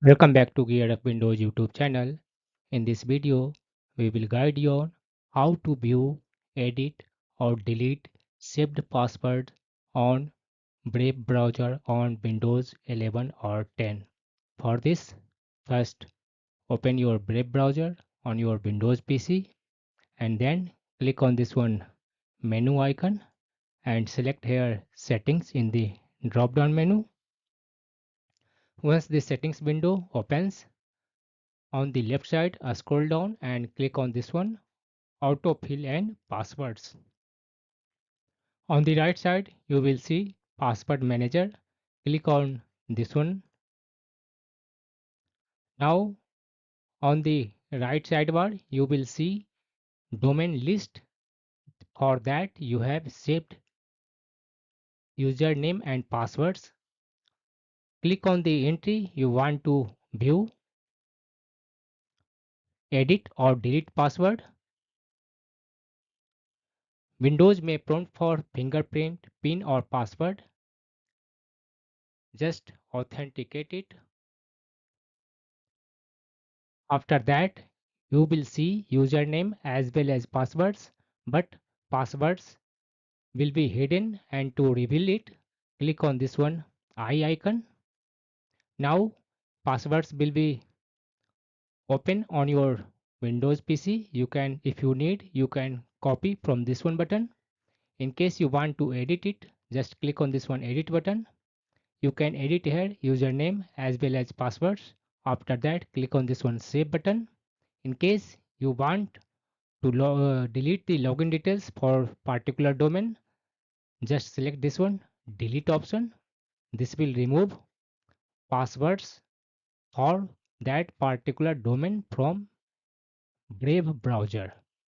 Welcome back to Gear Up Windows YouTube channel. In this video, we will guide you on how to view, edit or delete saved passwords on Brave browser on Windows 11 or 10. For this, first open your Brave browser on your Windows PC and then click on this one menu icon and select here settings in the drop down menu. Once the settings window opens, on the left side, scroll down and click on this one, autofill and passwords. On the right side, you will see password manager. Click on this one. Now on the right sidebar, you will see domain list. For that, you have saved username and passwords. Click on the entry you want to view, edit or delete password. Windows may prompt for fingerprint, PIN or password. Just authenticate it. After that, you will see username as well as passwords, but passwords will be hidden, and to reveal it, click on this one eye icon. Now passwords will be open on your Windows PC. You can, if you need, you can copy from this one button. In case you want to edit it, just click on this one edit button. You can edit here username as well as passwords. After that, click on this one save button. In case you want to delete the login details for particular domain, just select this one delete option. This will remove passwords for that particular domain from Brave browser.